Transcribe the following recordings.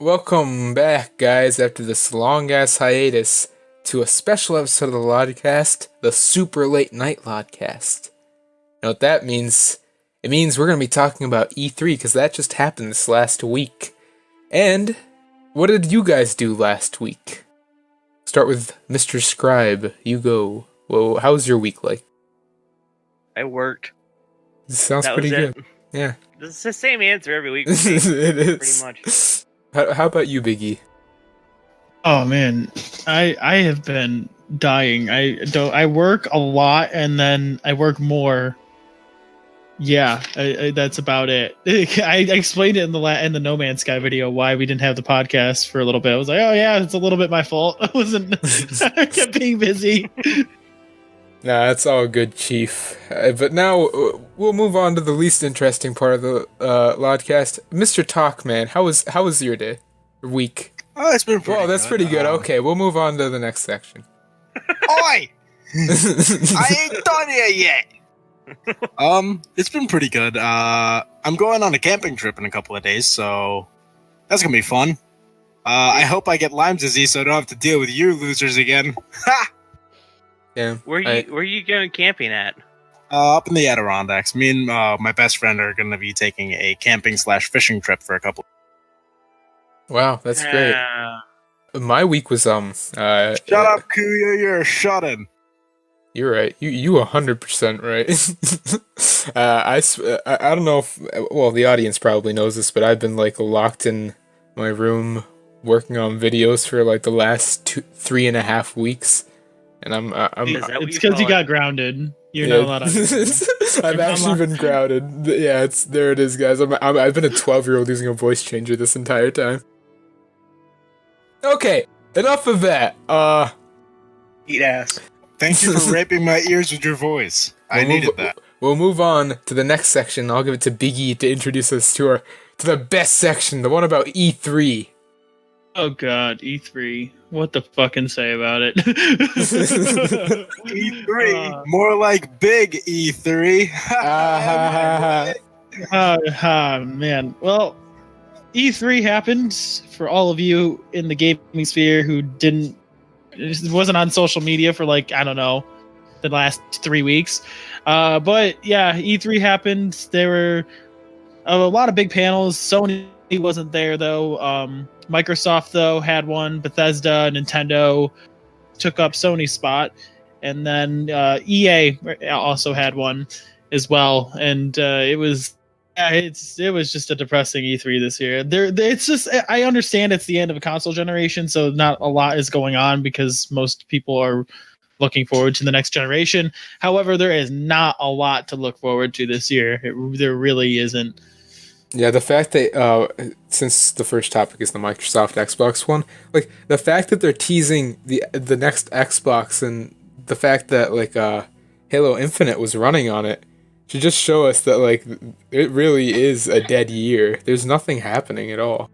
Welcome back, guys, after this long-ass hiatus to a special episode of the LODcast, the super late night LODcast. You know what that means? It means we're going to be talking about E3, because that just happened this last week. And what did you guys do last week? Start with Mr. Scribe. You go. Well, how was your week like? I worked. This sounds pretty good. Yeah. It's the same answer every week. It is. Pretty much. How about you, Biggie? Oh man, I have been dying. I work a lot and then I work more. Yeah, that's about it. I explained it in the No Man's Sky video why we didn't have the podcast for a little bit. I was like, oh yeah, it's a little bit my fault. I wasn't. I kept being busy. Nah, that's all good, Chief. But now we'll move on to the least interesting part of the LODcast. Mr. Talkman, how was your day? Week? Oh, it's been pretty Well, that's good. pretty good. Okay, we'll move on to the next section. Oi! I ain't done here yet! It's been pretty good. I'm going on a camping trip in a couple of days, so that's gonna be fun. I hope I get Lyme disease so I don't have to deal with you losers again. Ha! Yeah. Where you going camping at? Up in the Adirondacks. Me and my best friend are gonna be taking a camping/fishing trip for a couple. Wow, that's great. My week was Shut up, Kuya, you're a shut-in. You're right. You 100% right. I don't know if the audience probably knows this, but I've been like locked in my room working on videos for like the last 3.5 weeks, and It's because you got grounded. You're not allowed to. I've actually been grounded. Yeah, there it is, guys. I've been a 12-year-old using a voice changer this entire time. Okay, enough of that. Eat ass. Thank you for raping my ears with your voice. I needed that. We'll move on to the next section. I'll give it to Biggie to introduce us to the best section, the one about E3. Oh god, E3. What the fucking say about it? E3, more like big E3. Man. Well, E3 happened for all of you in the gaming sphere who wasn't on social media for like, I don't know, the last 3 weeks. But yeah, E3 happened. There were a lot of big panels. Sony wasn't there though. Microsoft though had one. Bethesda, Nintendo took up Sony's spot, and then EA also had one as well. And it was just a depressing E3 this year. It's just, I understand it's the end of a console generation, so not a lot is going on because most people are looking forward to the next generation. However, there is not a lot to look forward to this year. There really isn't. Yeah, the fact that, since the first topic is the Microsoft Xbox one, like, the fact that they're teasing the next Xbox and the fact that, like, Halo Infinite was running on it should just show us that, like, it really is a dead year. There's nothing happening at all.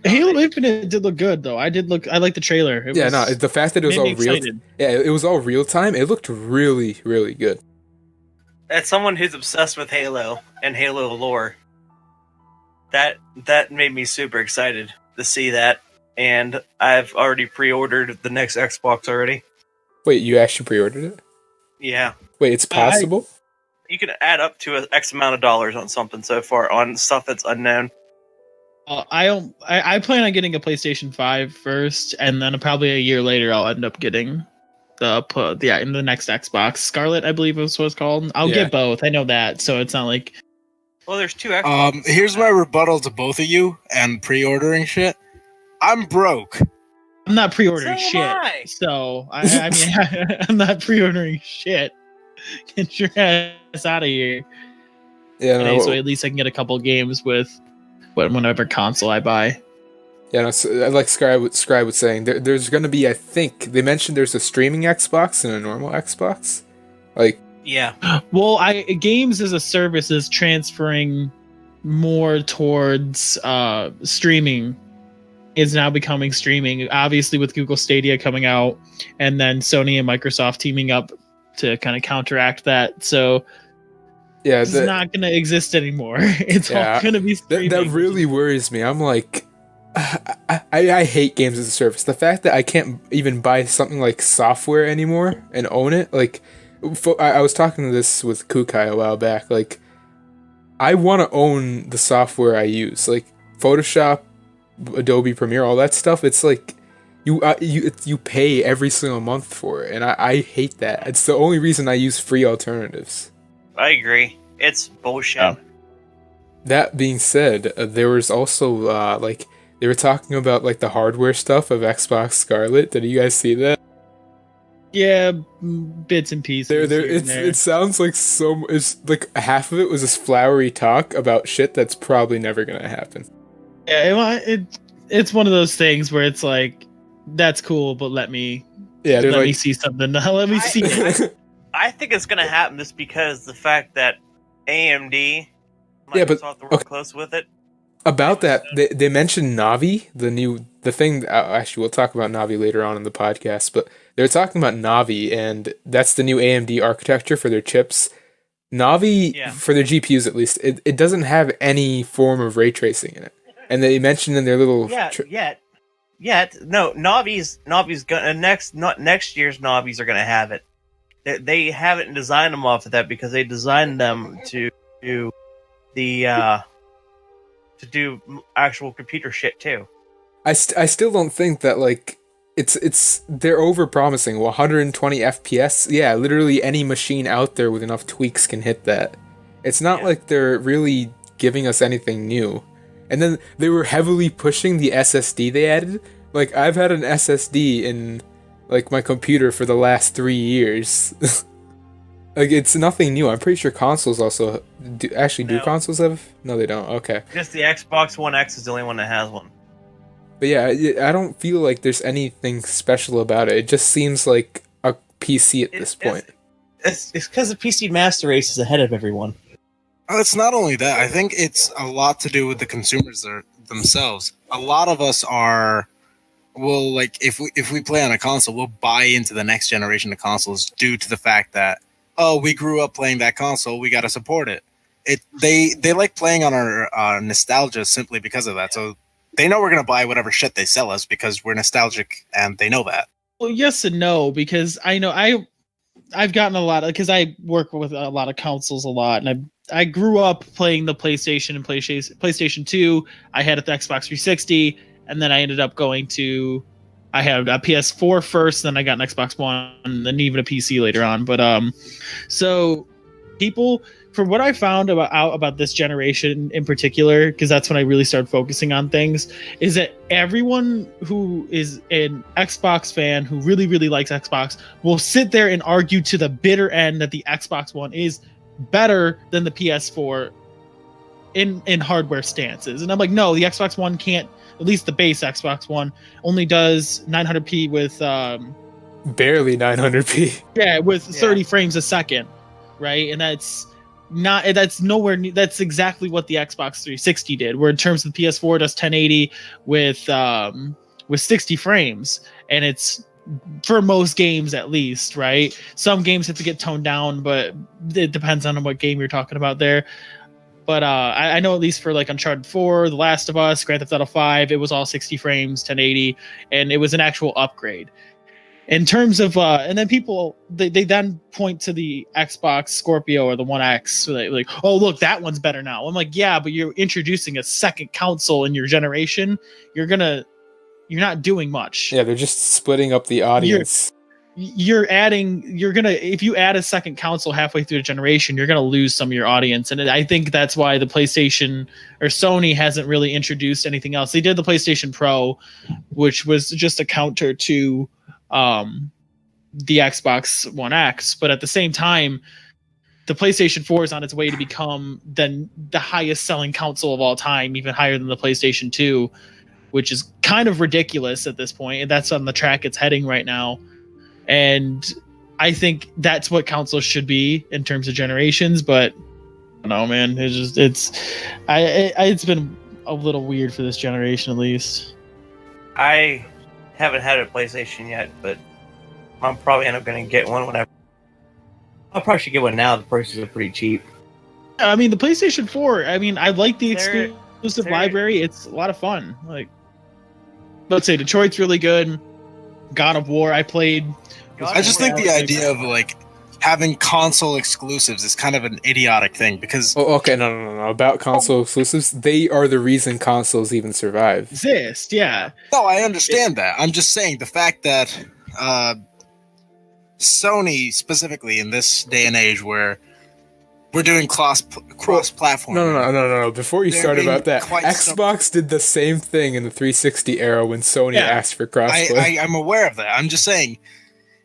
Halo Infinite did look good, though. I like the trailer. The fact that it was all real. It was all real time. It looked really, really good. As someone who's obsessed with Halo and Halo lore, that made me super excited to see that, and I've already pre-ordered the next Xbox already. Wait, you actually pre-ordered it? Yeah. Wait, it's possible? You can add up to an X amount of dollars on something so far, on stuff that's unknown. I plan on getting a PlayStation 5 first, and then probably a year later I'll end up getting the next Xbox. Scarlet, I believe is what it's called. I'll get both. I know that, so it's not like... Well, there's two Xboxes. Here's my rebuttal to both of you and pre-ordering shit. I'm broke. I'm not pre-ordering So shit. am I. So, I mean, I'm not pre-ordering shit. Get your ass out of here. Yeah, So at least I can get a couple games with whatever console I buy. Yeah, no, like Scribe was saying, there's going to be, I think, they mentioned there's a streaming Xbox and a normal Xbox. Like, Yeah. Well, games as a service is transferring more towards streaming. Is now becoming streaming, obviously with Google Stadia coming out, and then Sony and Microsoft teaming up to kind of counteract that. So yeah, it's not going to exist anymore. It's all going to be streaming. That really worries me. I'm like, I hate games as a service. The fact that I can't even buy something like software anymore and own it, like, I was talking to this with Kukai a while back. Like, I want to own the software I use, like Photoshop, Adobe Premiere, all that stuff. It's like you pay every single month for it, and I hate that. It's the only reason I use free alternatives. I agree. It's bullshit. Oh. That being said, there was also like they were talking about like the hardware stuff of Xbox Scarlet. Did you guys see that? Yeah, bits and pieces. It sounds like it's like half of it was this flowery talk about shit that's probably never gonna happen. Yeah, it's one of those things where it's like, that's cool, but let me see something. Let me see it. I think it's gonna happen just because the fact that AMD, Microsoft work close with it. About that, they mentioned Navi, the thing. Actually, we'll talk about Navi later on in the podcast, but they're talking about Navi, and that's the new AMD architecture for their chips. Navi, for their GPUs at least, it doesn't have any form of ray tracing in it, and they mentioned in their little no, Navi's gonna next year's Navis are gonna have it. They haven't designed them off of that because they designed them to do actual computer shit too. I still don't think that, like, they're over promising 120 FPS. Yeah, literally any machine out there with enough tweaks can hit that. It's not like they're really giving us anything new. And then they were heavily pushing the SSD they added. Like, I've had an SSD in like my computer for the last 3 years. Like, it's nothing new. I'm pretty sure consoles also do consoles have? No, they don't. Okay. Just the Xbox One X is the only one that has one. But yeah, I don't feel like there's anything special about it. It just seems like a PC at this point. It's because the PC Master Race is ahead of everyone. It's not only that. I think it's a lot to do with the consumers themselves. A lot of us will, like, if we play on a console, we'll buy into the next generation of consoles due to the fact that, oh, we grew up playing that console, we got to support it. They like playing on our nostalgia simply because of that. So they know we're going to buy whatever shit they sell us because we're nostalgic, and they know that. Well, yes and no, because I know I've gotten a lot, because I work with a lot of consoles a lot, and I grew up playing the PlayStation and PlayStation 2. I had the Xbox 360, and then I ended up I had a PS4 first, then I got an Xbox One, and then even a PC later on. But so people, from what I found about this generation in particular, because that's when I really started focusing on things, is that everyone who is an Xbox fan who really, really likes Xbox will sit there and argue to the bitter end that the Xbox One is better than the PS4 in hardware stances. And I'm like, no, the Xbox One can't, at least the base Xbox One only does 900p with barely 900p. Yeah, with 30 frames a second, right? And that's nowhere near, that's exactly what the Xbox 360 did, where in terms of the PS4 does 1080 with 60 frames, and it's for most games at least, right? Some games have to get toned down, but it depends on what game you're talking about there. But I know at least for like Uncharted 4, The Last of Us, Grand Theft Auto 5, it was all 60 frames, 1080, and it was an actual upgrade. In terms of, and then people, they then point to the Xbox Scorpio or the One X, so like, oh, look, that one's better now. I'm like, yeah, but you're introducing a second console in your generation. You're not doing much. Yeah, they're just splitting up the audience. If you add a second console halfway through the generation, you're gonna lose some of your audience. And I think that's why the PlayStation or Sony hasn't really introduced anything else. They did the PlayStation Pro, which was just a counter to the Xbox One X, but at the same time, the PlayStation 4 is on its way to become the highest selling console of all time, even higher than the PlayStation 2, which is kind of ridiculous at this point, and that's on the track it's heading right now. And I think that's what consoles should be in terms of generations, but I don't know, man. It's been a little weird for this generation, at least. I haven't had a PlayStation yet, but I'm probably end up going to get one whenever. I probably should get one now. The prices are pretty cheap. I mean, the PlayStation 4, I mean, I like the exclusive library. It's a lot of fun. Like, let's say Detroit's really good. God of War I played. I just think the idea of like having console exclusives is kind of an idiotic thing because no. About console exclusives, they are the reason consoles even survive. Exist, yeah. No, I understand that. I'm just saying the fact that Sony specifically in this day and age where we're doing cross-platform. No. Before you start about that, Xbox did the same thing in the 360 era when Sony asked for crossplay. I'm aware of that. I'm just saying,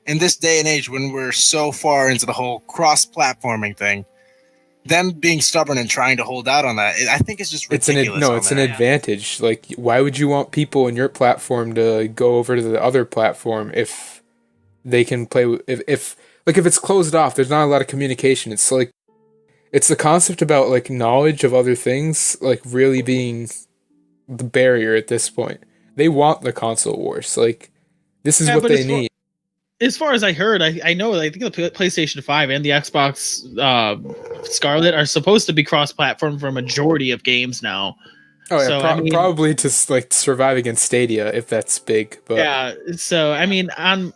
in this day and age when we're so far into the whole cross-platforming thing, them being stubborn and trying to hold out on that, I think it's just ridiculous. It's an advantage. Like, why would you want people in your platform to go over to the other platform if they can play? If it's closed off, there's not a lot of communication. It's like it's the concept about like knowledge of other things, like really being the barrier at this point. They want the console wars. Like, this is what they need. As far as I heard, I know, I think the PlayStation 5 and the Xbox Scarlet are supposed to be cross-platform for a majority of games now. Oh yeah, so, probably to like survive against Stadia if that's big. But yeah, so I mean, I'm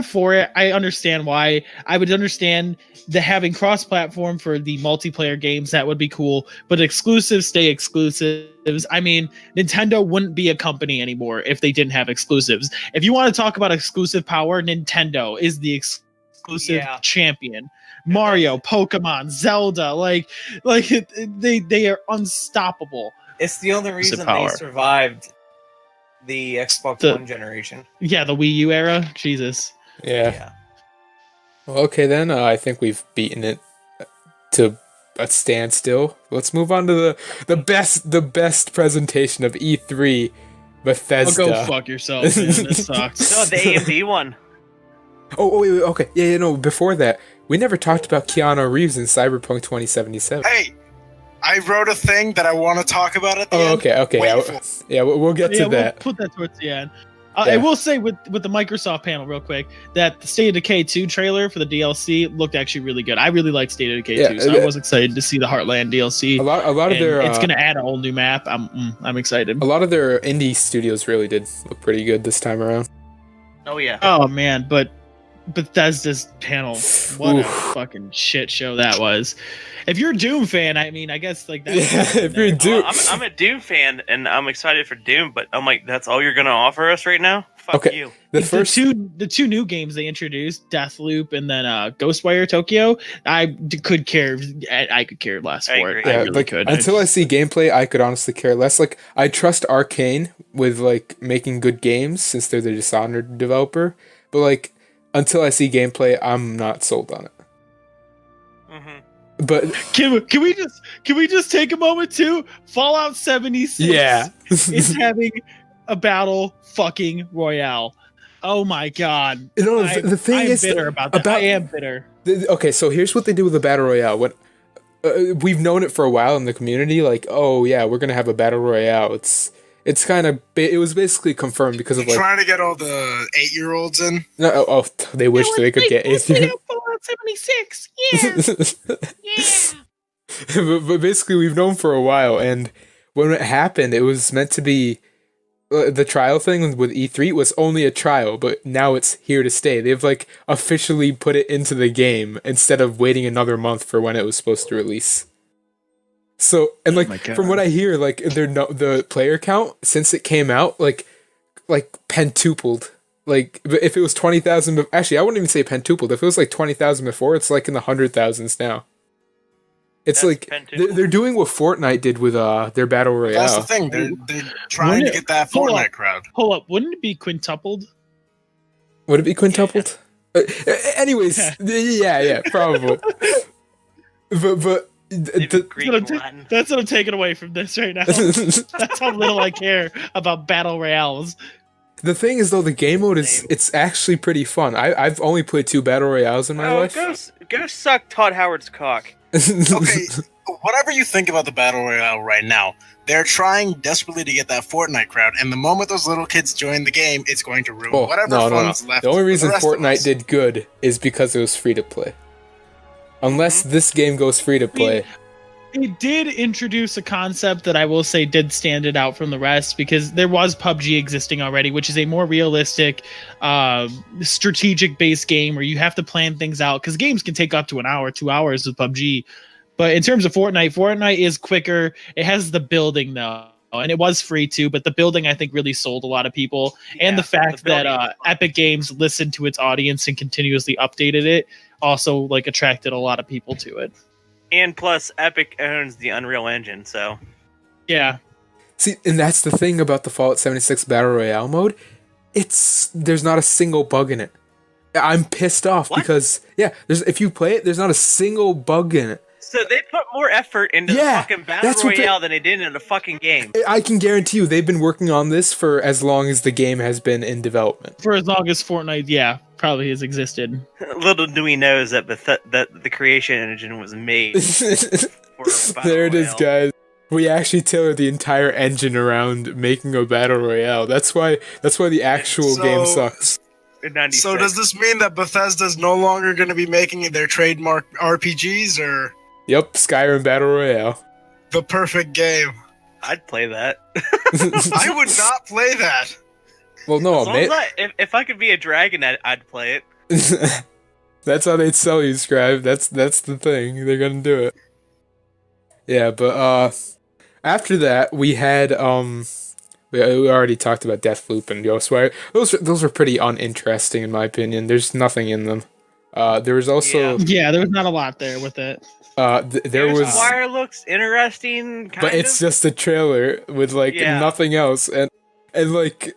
for it. I understand why. I would understand the having cross-platform for the multiplayer games. That would be cool. But exclusives stay exclusives. I mean, Nintendo wouldn't be a company anymore if they didn't have exclusives. If you want to talk about exclusive power, Nintendo is the exclusive champion. Mario, Pokemon, Zelda, they are unstoppable. It's the only reason they survived the Xbox One generation. Yeah, the Wii U era. Jesus. Yeah. Well, okay then. I think we've beaten it to a standstill. Let's move on to the best presentation of E3, Bethesda. Go fuck yourself, man. This sucks. No, the AMD one. Oh, wait, okay. Yeah, no, before that, we never talked about Keanu Reeves in Cyberpunk 2077. Hey! I wrote a thing that I want to talk about at the end. Okay. We'll get to that. We'll put that towards the end. I will say with the Microsoft panel real quick that the State of Decay 2 trailer for the DLC looked actually really good. I really like State of Decay 2, so I was excited to see the Heartland DLC. A lot of their it's going to add a whole new map. I'm excited. A lot of their indie studios really did look pretty good this time around. Oh yeah. Oh man, but Bethesda's panel, what a fucking shit show that was. If you're a Doom fan, I mean, I guess like that. Yeah, if you're Doom, I'm a Doom fan, and I'm excited for Doom. But I'm like, that's all you're gonna offer us right now? Fuck you. The two new games they introduced, Deathloop and then Ghostwire Tokyo. I could care less for it. Yeah, I really could. Until I see gameplay, I could honestly care less. Like, I trust Arcane with like making good games since they're the Dishonored developer, but like until I see gameplay, I'm not sold on it. Mm-hmm. But can we just take a moment to Fallout 76? Yeah, is having a battle fucking royale. Oh my god! You know, the thing is bitter about that. I am bitter. Okay, so here's what they do with the battle royale. When we've known it for a while in the community, like, oh yeah, we're gonna have a battle royale. It's kind of it was basically confirmed because of like trying to get all the 8-year-olds in. No, they wish they could get 8-year-olds. Fallout 76. Yeah. Yeah. But basically, we've known for a while, and when it happened, it was meant to be the trial thing with E3 was only a trial, but now it's here to stay. They've like officially put it into the game instead of waiting another month for when it was supposed to release. So, and like from what I hear, like the player count since it came out, like pentupled. Like if it was 20,000, actually I wouldn't even say pentupled. If it was like 20,000 before, it's like in the 100,000s now. It's like they're doing what Fortnite did with their battle royale. That's the thing. They're trying to get that Fortnite crowd. Hold up, wouldn't it be quintupled? Would it be quintupled? Anyways, yeah, probably. But that's what I'm taking away from this right now. That's how little I care about battle royales. The thing is, though, the game mode it's actually pretty fun. I've only played 2 battle royales in my life. Go suck Todd Howard's cock. Okay, whatever you think about the battle royale right now, they're trying desperately to get that Fortnite crowd, and the moment those little kids join the game, it's going to ruin whatever fun's left. The only reason Fortnite did good is because it was free to play. Unless this game goes free to play. It did introduce a concept that I will say did stand it out from the rest, because there was PUBG existing already, which is a more realistic, strategic-based game where you have to plan things out, because games can take up to an hour, 2 hours with PUBG. But in terms of Fortnite is quicker. It has the building, though, and it was free too, but the building, I think, really sold a lot of people. And the fact that Epic Games listened to its audience and continuously updated it also like attracted a lot of people to it. And plus, Epic owns the Unreal Engine, so... Yeah. See, and that's the thing about the Fallout 76 Battle Royale mode. There's not a single bug in it. I'm pissed off because, if you play it, there's not a single bug in it. So they put more effort into the fucking Battle Royale than they did in the fucking game. I can guarantee you they've been working on this for as long as the game has been in development. For as long as Fortnite, probably has existed. Little do we know that the creation engine was made for Battle There it is, Royale. guys. We actually tailored the entire engine around making a Battle Royale. That's why the actual game sucks. So does this mean that Bethesda's no longer going to be making their trademark RPGs, or... Yep, Skyrim Battle Royale. The perfect game. I'd play that. I would not play that. Well, no, mate. If I could be a dragon, I'd play it. That's how they'd sell you, Scribe. That's the thing. They're gonna do it. Yeah, but after that we had we already talked about Deathloop and Ghostwire. Those were pretty uninteresting in my opinion. There's nothing in them. There was also there was not a lot there with it. There was Ghostwire looks interesting, but it's just a trailer with nothing else, and like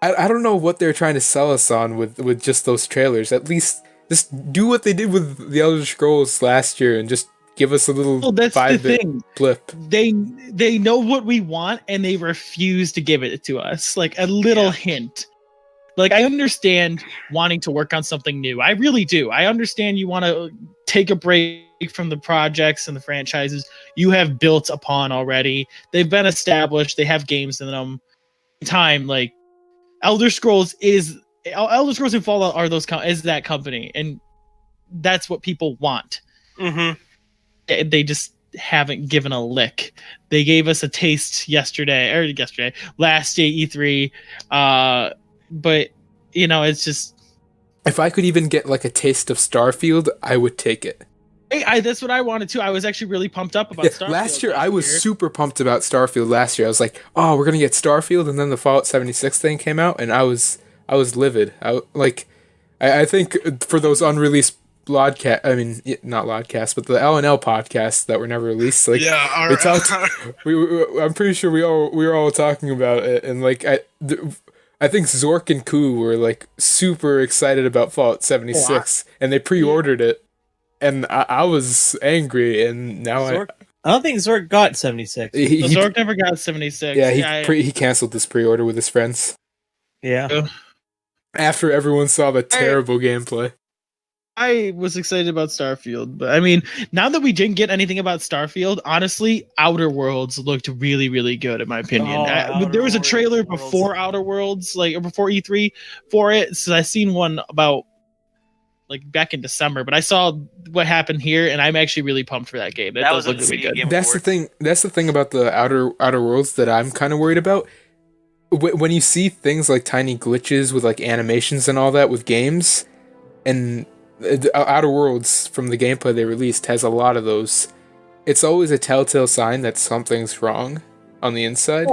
I don't know what they're trying to sell us on with just those trailers. At least just do what they did with the Elder Scrolls last year and just give us a little 5-bit blip. They know what we want and they refuse to give it to us. Like a little hint. Like, I understand wanting to work on something new. I really do. I understand you want to take a break from the projects and the franchises you have built upon already. They've been established. They have games in them. Time, like, Elder Scrolls and Fallout are is that company, and that's what people want. Mm-hmm. They just haven't given a lick. They gave us a taste last day E3, but it's just, if I could even get like a taste of Starfield, I would take it. That's what I wanted to. I was actually really pumped up about Starfield. Last year, I was super pumped about Starfield. Last year, I was like, "Oh, we're gonna get Starfield," and then the Fallout 76 thing came out, and I was livid. I think for those unreleased not LODcast, but the L&L podcasts that were never released. Like, I'm pretty sure we were all talking about it, and like I think Zork and Koo were like super excited about Fallout 76, and they pre-ordered it. And I was angry, and now I don't think Zork got 76. Zork never got 76. Yeah, he canceled this pre-order with his friends. Yeah. After everyone saw the terrible gameplay. I was excited about Starfield, but I mean, now that we didn't get anything about Starfield, honestly, Outer Worlds looked really, really good in my opinion. There was a trailer before Outer Worlds, or before E3 for it, so I seen one about back in December, but I saw what happened here, and I'm actually really pumped for that game. That does look really good. That's the thing. That's the thing about the Outer Worlds that I'm kind of worried about. When you see things like tiny glitches with like animations and all that with games, and Outer Worlds from the gameplay they released has a lot of those. It's always a telltale sign that something's wrong on the inside.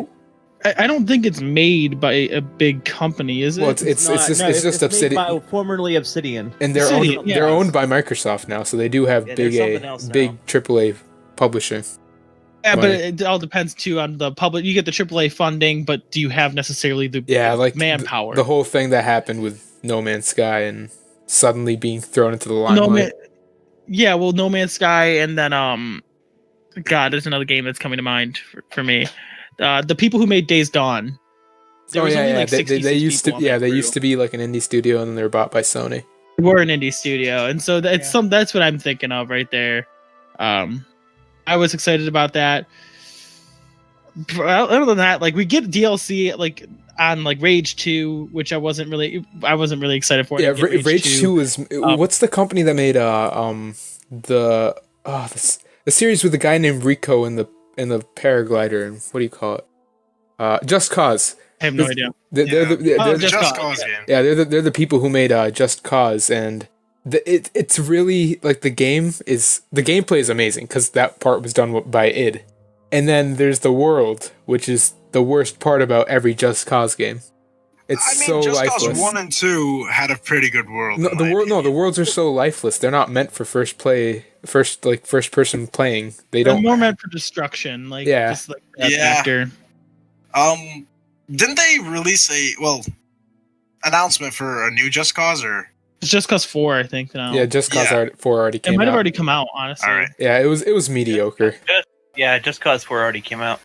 I don't think it's made by a big company, is it? Well, it's just Obsidian. Formerly Obsidian, and they're owned by Microsoft now, so they do have big AAA publishing. Yeah, but it all depends too on the public. You get the AAA funding, but do you have necessarily the manpower? The whole thing that happened with No Man's Sky and suddenly being thrown into the limelight. No Man's Sky, and then God, there's another game that's coming to mind for me. The people who made Days Dawn. They used to be like an indie studio, and then they were bought by Sony. We're an indie studio, and so that's what I'm thinking of right there. I was excited about that. Other than that, we get DLC on Rage 2, which I wasn't really excited for. Yeah, Rage 2 is what's the company that made the The series with the guy named Rico in the paraglider, and what do you call it? Just Cause. I have no idea. They're Oh, the Just Cause game. yeah, they're the people who made Just Cause, and it's really like the gameplay is amazing because that part was done by id, and then there's the world, which is the worst part about every Just Cause game. It's so Just lifeless. Cause 1 and 2 had a pretty good world. No, the worlds are so lifeless. They're not meant for first person playing. They're more meant for destruction, like Yeah. just like that Yeah. factor. Didn't they release announcement for a new Just Cause or? It's Just Cause 4, I think. Now. Yeah, Just Cause Yeah. 4 already It came might out. have already come out, honestly. All right. Yeah, it was mediocre. Yeah, Just Cause 4 already came out.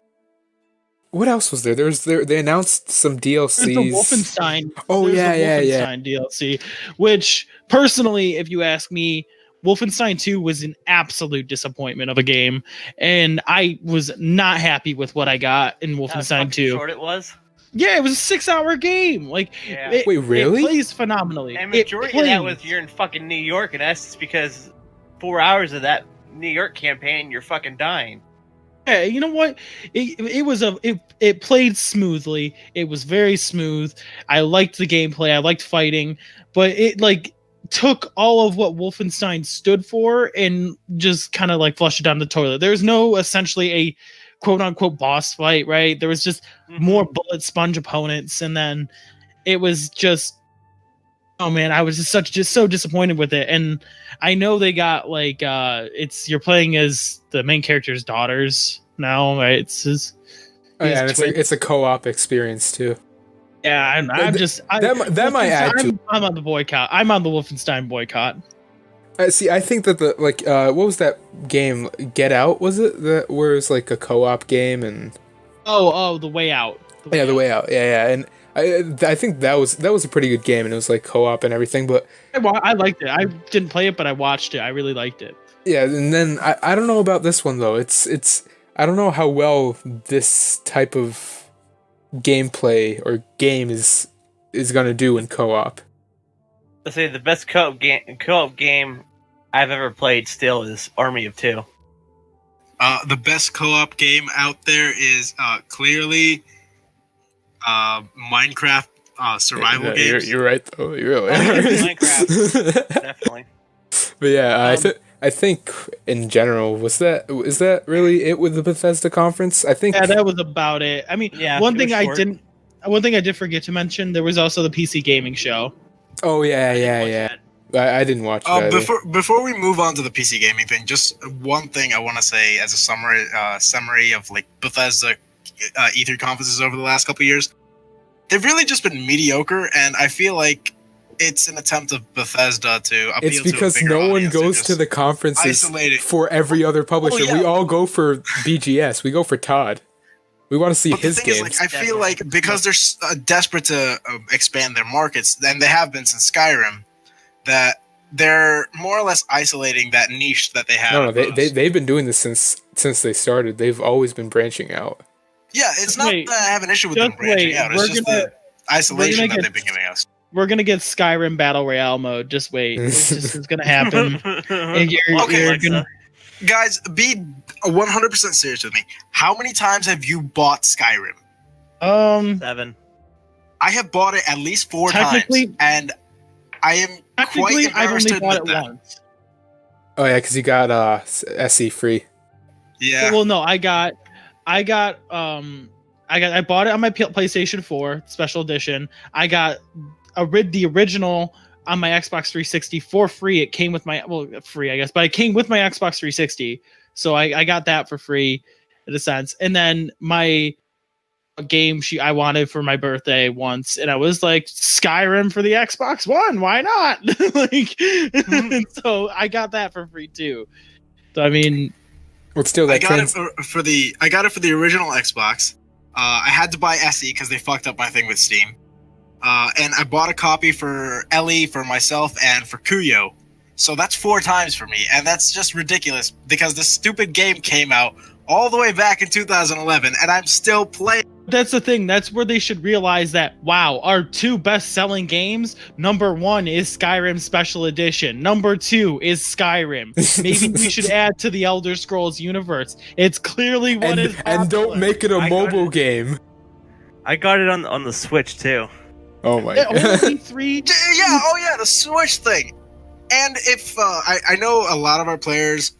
What else was there? They announced some There's DLCs. the Wolfenstein. Oh, there's yeah, the yeah. Wolfenstein DLC, which personally, if you ask me, Wolfenstein 2 was an absolute disappointment of a game, and I was not happy with what I got in How Wolfenstein fucking 2. short it was. Yeah, it was a 6-hour game. Like, Yeah. Wait, really? It plays phenomenally. And It majority of that plays. was you're in fucking New York, and that's just because 4 hours of that New York campaign, you're fucking dying. Yeah, you know what? It played smoothly. It was very smooth. I liked the gameplay. I liked fighting, but it like took all of what Wolfenstein stood for and just kind of like flushed it down the toilet. There's no essentially a quote unquote boss fight, right? There was just more bullet sponge opponents, and then it was just, oh man, I was just so disappointed with it. And I know they got like you're playing as the main character's daughters now, right? It's his, Oh, yeah, his and twin- it's a co-op experience too. yeah. I'm That might add to. I'm on the boycott. I'm on the Wolfenstein boycott. See, I think that what was that game? Get Out, was it? That where it's like a co-op game and The Way Out. The Way Out. Yeah, and I think that was a pretty good game, and it was like co-op and everything. But I liked it. I didn't play it, but I watched it. I really liked it. yeah, and then I don't know about this one though. It's I don't know how well this type of gameplay or game is gonna do in co-op. Let's say the best co-op game I've ever played still is Army of Two. The best co-op game out there is clearly Minecraft survival games. You're right though. You really are. Minecraft, definitely. But yeah, I think in general is that really it with the Bethesda conference? I think Yeah, that was about it. I mean, Yeah, one it thing was short. one thing I did forget to mention, there was also the PC gaming show. Oh yeah. Watch that. I didn't watch that. Before we move on to the PC gaming thing, just one thing I want to say as a summary of like Bethesda E3 conferences over the last couple of years. They've really just been mediocre, and I feel like it's an attempt of Bethesda to appeal It's because to a bigger no one audience and goes just to the conferences isolate it. for every other publisher. yeah. We all go for BGS. We go for Todd. We want to see But his the thing games. is, like, I feel like because they're desperate to expand their markets, and they have been since Skyrim, that they're more or less isolating that niche that they have. no, they've been doing this since they started. They've always been branching out. Yeah, it's not Wait, that I have an issue with them just branching wait, out. It's just the isolation that get- they've been giving us. We're gonna get Skyrim Battle Royale mode. Just wait, it's gonna happen. And Okay, you're gonna, Guys, be 100% serious with me. How many times have you bought Skyrim? 7. I have bought it at least 4 times, Technically- and I am quite technically, I've embarrassed only to bought admit it that. once. Oh yeah, because you got SE free. Yeah. Well, no, I bought it on my PlayStation 4 Special Edition. I got the original on my Xbox 360 for free. It came with free, I guess, but it came with my Xbox 360, so I got that for free in a sense. And then my game I wanted for my birthday once, and I was like, Skyrim for the Xbox One, why not? And so I got that for free too. So I mean, Well, still I that got it for the original Xbox. I had to buy SE because they fucked up my thing with Steam. And I bought a copy for Ellie, for myself, and for Kuyo. So that's 4 times for me, and that's just ridiculous because this stupid game came out all the way back in 2011, and I'm still playing. That's the thing. That's where they should realize that, wow, our 2 best-selling games, number 1 is Skyrim Special Edition. Number 2 is Skyrim. Maybe we should add to the Elder Scrolls universe. It's clearly what is popular. And don't make it a mobile game. I got it on the Switch too. Oh my Yeah, god. only 3. Yeah, oh yeah, the Switch thing. And if I know a lot of our players,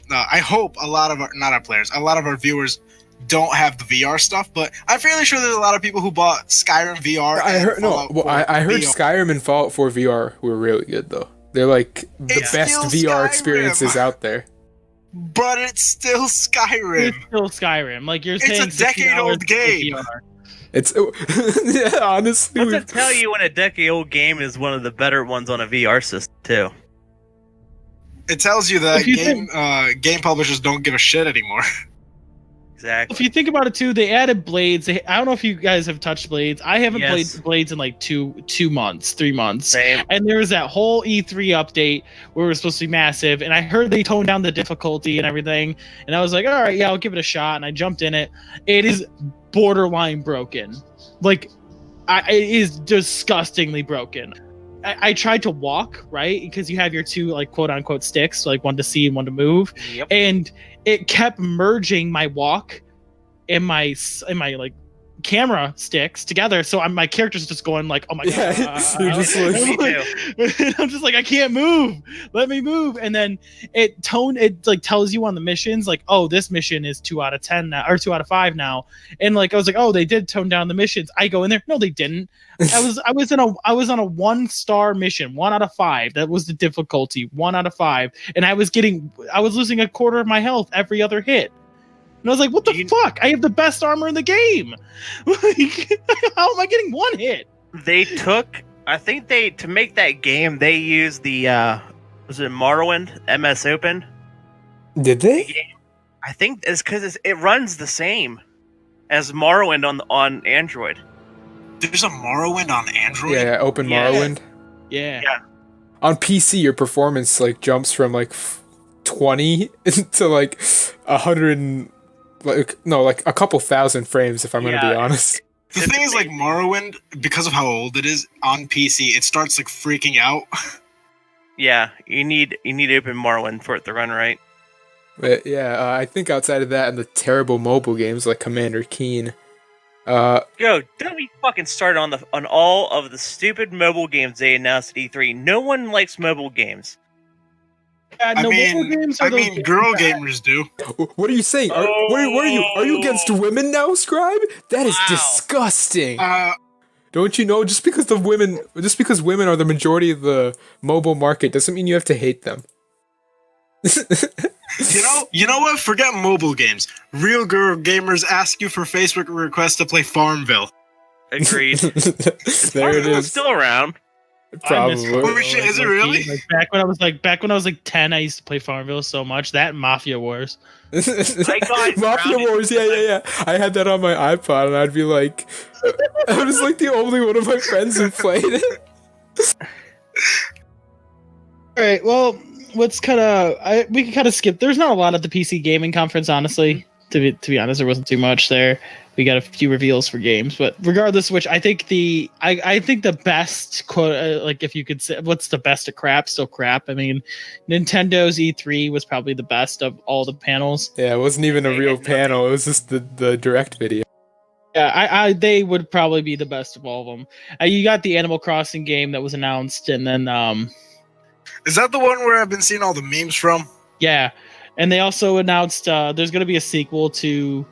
I hope a lot of our a lot of our viewers don't have the VR stuff, but I'm fairly sure there's a lot of people who bought Skyrim VR. I heard I heard VR. Skyrim and Fallout 4 VR were really good though. They're like the It's best still VR Skyrim. experiences out there. But it's still Skyrim. It's still Skyrim. Like you're It's saying, a decade-old game. It's yeah, honestly. What's it tell you when a decade-old game is one of the better ones on a VR system too? It tells you that If you game publishers don't give a shit anymore. Exactly. If you think about it too, they added Blades. I don't know if you guys have touched Blades. I haven't Yes. played Blades in like 3 months. Same. And there was that whole E3 update where it was supposed to be massive, and I heard they toned down the difficulty and everything, and I was like, all right, yeah, I'll give it a shot, and I jumped in it. It is borderline broken. Like, it is disgustingly broken. I tried to walk, right? Because you have your 2, like, quote-unquote sticks, like one to see and one to move, Yep. and it kept merging my walk and my like camera sticks together, so my character's just going like, oh my god. You're just like, Me too. I'm just like, I can't move, let me move. And then it like tells you on the missions like, oh, this mission is 2 out of 10 now, or 2 out of 5 now. And like I was like, oh, they did tone down the missions. I go in there, no they didn't. I was on a 1-star mission, 1 out of 5. That was the difficulty, 1 out of 5. And I was losing a quarter of my health every other hit. And I was like, what the fuck? I have the best armor in the game. Like, how am I getting 1 hit? I think to make that game, they used the, was it Morrowind MS Open? did they? I think it's because it runs the same as Morrowind on Android. There's a Morrowind on Android? Yeah, Open Yeah. Morrowind. Yeah. On PC, your performance like jumps from like 20 to like 100 and like a couple thousand frames if I'm going to be Yeah. honest. The thing is, like, Morrowind, because of how old it is, on PC, it starts, like, freaking out. Yeah, you need Open Morrowind for it to run right. But yeah, I think outside of that and the terrible mobile games like Commander Keen, Yo, don't be fucking started on all of the stupid mobile games they announced at E3. No one likes mobile games. Yeah, I no, mobile mean, games are those girl games gamers do. what are you saying? What are you? Are you against women now, Scribe? That is Wow. disgusting. Uh, Don't you know? Just because women are the majority of the mobile market doesn't mean you have to hate them. you know what? Forget mobile games. Real girl gamers ask you for Facebook requests to play Farmville. Agreed. There it Farmville's is. still around. I miss Probably. Farmville, Oh, shit, is it like, really? like, back when I was like 10, I used to play Farmville so much. That and Mafia Wars. got Mafia grounded Wars, yeah. I had that on my iPod, and I'd be like, I was like the only one of my friends who played it. All right, well, let's we can kind of skip. There's not a lot at the PC gaming conference, honestly. To be honest, there wasn't too much there. We got a few reveals for games, but regardless of which, I think I think the best quote, like if you could say, what's the best of crap? Still crap. I mean, Nintendo's E3 was probably the best of all the panels. Yeah, it wasn't even a real panel. It was just the direct video. Yeah, they would probably be the best of all of them. You got the Animal Crossing game that was announced, and then Is that the one where I've been seeing all the memes from? yeah, and they also announced there's going to be a sequel to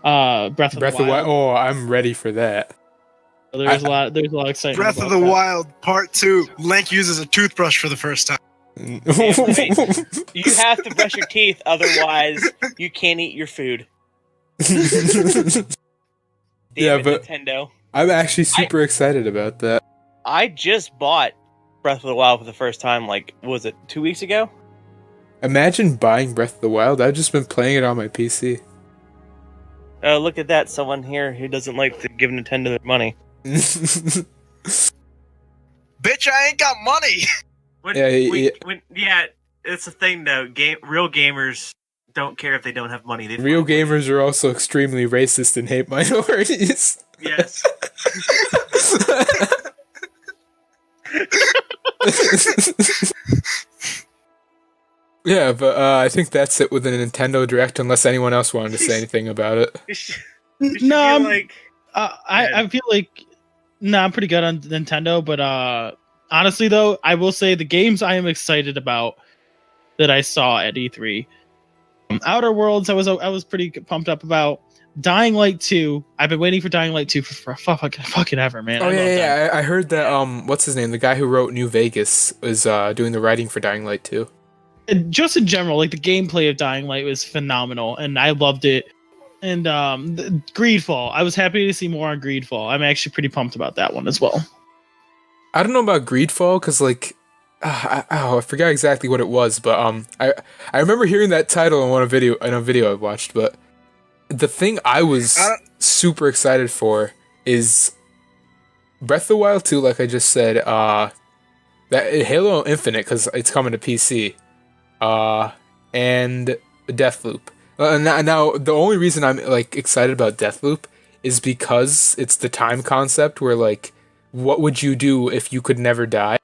Breath of the Wild. Oh, I'm ready for that. There's a lot of excitement. Breath of about the that. Wild Part 2. Link uses a toothbrush for the first time. You have to brush your teeth, otherwise you can't eat your food. Yeah, Damn it, but- Nintendo. I'm actually super excited about that. I just bought Breath of the Wild for the first time, like, was it 2 weeks ago? Imagine buying Breath of the Wild. I've just been playing it on my PC. Look at that, someone here who doesn't like to give Nintendo their money. Bitch, I ain't got money! When, Yeah, yeah, it's a thing though. Real gamers don't care if they don't have money. They Real gamers are also extremely racist and hate minorities. Yes. Yeah, but I think that's it with the Nintendo Direct, unless anyone else wanted to say anything about it. You should No, I'm- be like, I feel like I'm pretty good on Nintendo, but honestly though, I will say the games I am excited about that I saw at E3. Outer Worlds, I was pretty pumped up about. Dying Light 2. I've been waiting for Dying Light 2 for fucking ever, man. Oh I love Dying yeah, I heard that. What's his name? The guy who wrote New Vegas is doing the writing for Dying Light 2. And just in general, like the gameplay of Dying Light was phenomenal, and I loved it. And Greedfall, I was happy to see more on Greedfall. I'm actually pretty pumped about that one as well. I don't know about Greedfall because like, I forgot exactly what it was, but I remember hearing that title in a video I watched. But the thing I was super excited for is Breath of the Wild 2, like I just said. That Halo Infinite because it's coming to PC. And Deathloop. Now, the only reason I'm like excited about Deathloop is because it's the time concept where like, what would you do if you could never die?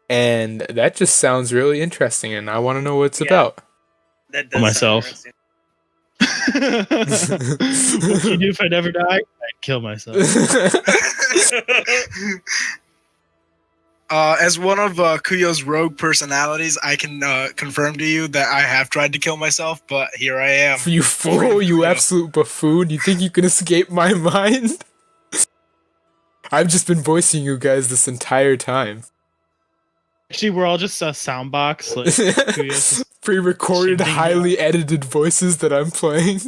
And that just sounds really interesting, and I want to know what it's about. that For myself. sound What would you do if I never die? I'd kill myself. As one of Kuyo's rogue personalities, I can confirm to you that I have tried to kill myself, but here I am. You fool, you absolute buffoon. You think you can escape my mind? I've just been voicing you guys this entire time. Actually, we're all just a sound box. Like, Pre-recorded, Shitting highly edited voices that I'm playing.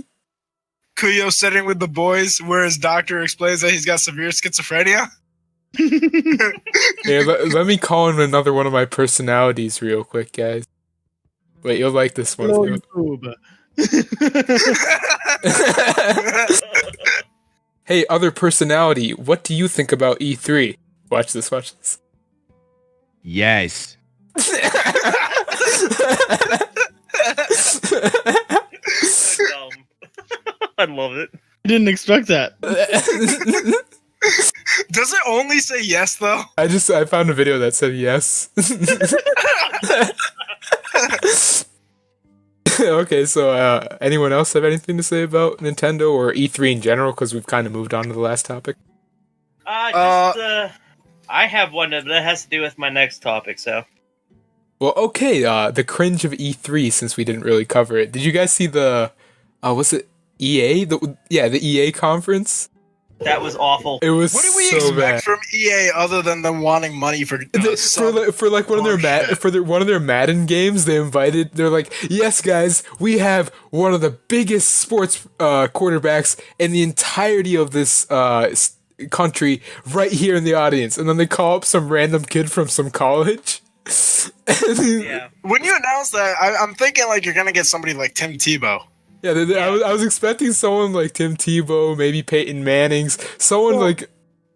Kuyo sitting with the boys where his doctor explains that he's got severe schizophrenia. Here, let me call in another one of my personalities real quick, guys. Wait, you'll like this one. Hello, too. YouTube. Hey, other personality, what do you think about E3? Watch this, watch this. Yes. That's dumb. I love it. I didn't expect that. Does it only say yes, though? I found a video that said yes. Okay, so anyone else have anything to say about Nintendo or E3 in general? Because we've kind of moved on to the last topic. I have one that has to do with my next topic, so. Well, okay, the cringe of E3, since we didn't really cover it. Did you guys see the, was it EA? The EA conference? That was awful. It was What do we so expect bad. from EA other than them wanting money for For like one of their one of their Madden games, they're like, yes guys, we have one of the biggest sports quarterbacks in the entirety of this country right here in the audience, and then they call up some random kid from some college. Yeah. When you announce that, I'm thinking like you're gonna get somebody like Tim Tebow. Yeah, I was expecting someone like Tim Tebow, maybe Peyton Manning's, someone like.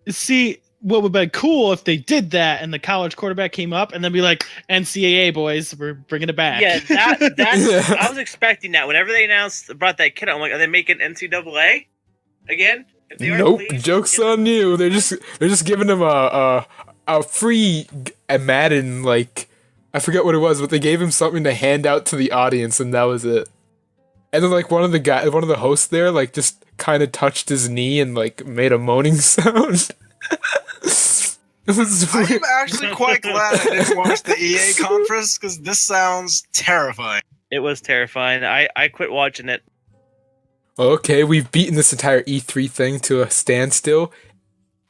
See, what would have been cool if they did that and the college quarterback came up and then be like, NCAA boys, we're bringing it back. Yeah, that's. Yeah. I was expecting that. Whenever they brought that kid out, I'm like, are they making NCAA again? If they are, Nope, please, joke's get them- on you. They're just giving him a free Madden, like, I forget what it was, but they gave him something to hand out to the audience, and that was it. And then like one of the hosts there, like just kind of touched his knee and like made a moaning sound. It was I weird. am actually quite glad I didn't watch the EA conference because this sounds terrifying. It was terrifying. I quit watching it. Okay, we've beaten this entire E3 thing to a standstill.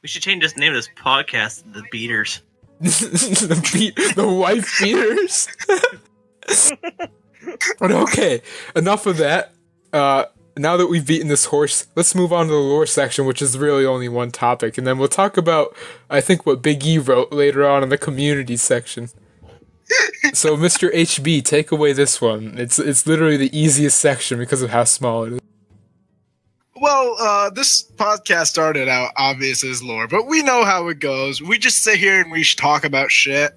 We should change the name of this podcast to The Beaters. the wife beaters. But okay, enough of that. Now that we've beaten this horse, let's move on to the lore section, which is really only one topic, and then we'll talk about, I think, what Big E wrote later on in the community section. So, Mr. HB, take away this one. It's literally the easiest section because of how small it is. Well, this podcast started out obvious as lore, but we know how it goes. We just sit here and we talk about shit.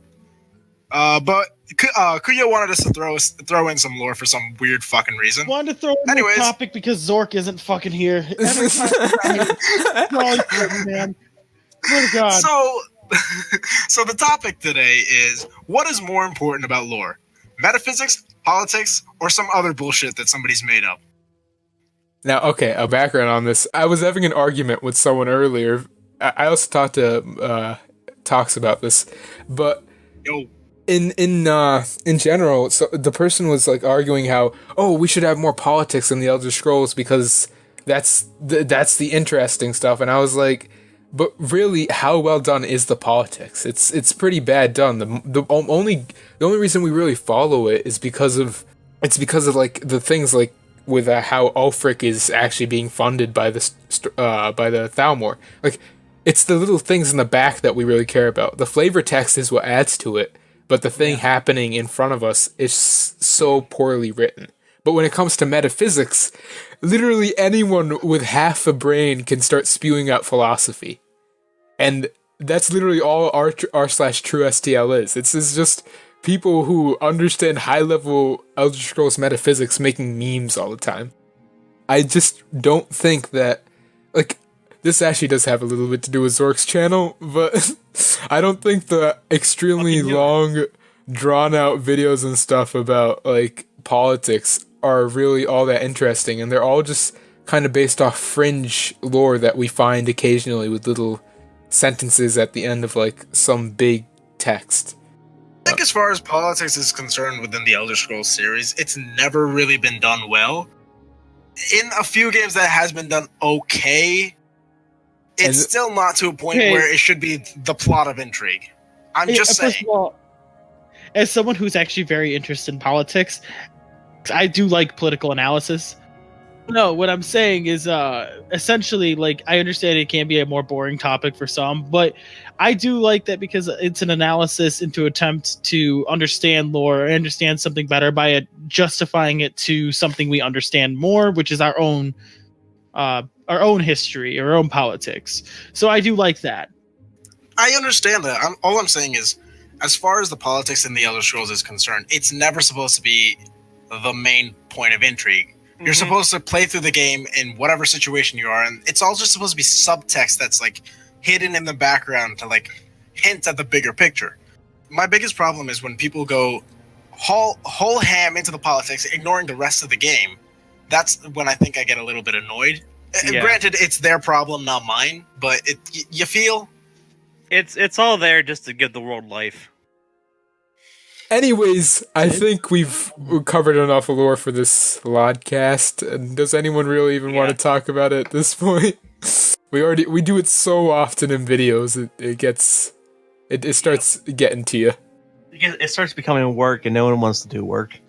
But Kuya wanted us to throw in some lore for some weird fucking reason. Wanted to throw in Anyways. the topic because Zork isn't fucking here. Every time man. Swear to God. So the topic today is, what is more important about lore? Metaphysics, politics, or some other bullshit that somebody's made up? Now, okay, a background on this. I was having an argument with someone earlier. I also talked to Talks about this, but Yo. in general, so the person was like arguing how, we should have more politics in the Elder Scrolls because that's the interesting stuff, and I was like, but really, how well done is the politics? It's pretty bad done. The only reason we really follow it is because of like the things like with how Ulfric is actually being funded by the Thalmor. Like, it's the little things in the back that we really care about. The flavor text is what adds to it, but the thing happening in front of us is so poorly written. But when it comes to metaphysics, literally anyone with half a brain can start spewing out philosophy. And that's literally all r/true STL is. It's just people who understand high-level Elder Scrolls metaphysics making memes all the time. I just don't think that, like, this actually does have a little bit to do with Zork's channel, but I don't think the extremely long, drawn-out videos and stuff about, like, politics are really all that interesting, and they're all just kind of based off fringe lore that we find occasionally with little sentences at the end of, like, some big text. I think as far as politics is concerned within the Elder Scrolls series, it's never really been done well. In a few games that has been done okay, it's still not to a point where it should be the plot of intrigue. I'm just saying. First of all, as someone who's actually very interested in politics, I do like political analysis. No, what I'm saying is essentially, like, I understand it can be a more boring topic for some, but I do like that because it's an analysis into attempt to understand lore, understand something better by justifying it to something we understand more, which is our own history, our own politics. So I do like that. I understand that. All I'm saying is, as far as the politics in the Elder Scrolls is concerned, it's never supposed to be the main point of intrigue. You're supposed to play through the game in whatever situation you are, and it's all just supposed to be subtext that's, like, hidden in the background to, like, hint at the bigger picture. My biggest problem is when people go whole ham into the politics, ignoring the rest of the game. That's when I think I get a little bit annoyed. Yeah. Granted, it's their problem, not mine, but you feel? It's all there just to give the world life. Anyways, I think we've covered enough lore for this LODcast. And does anyone really even want to talk about it at this point? We do it so often in videos. It starts getting to you. It starts becoming work, and no one wants to do work.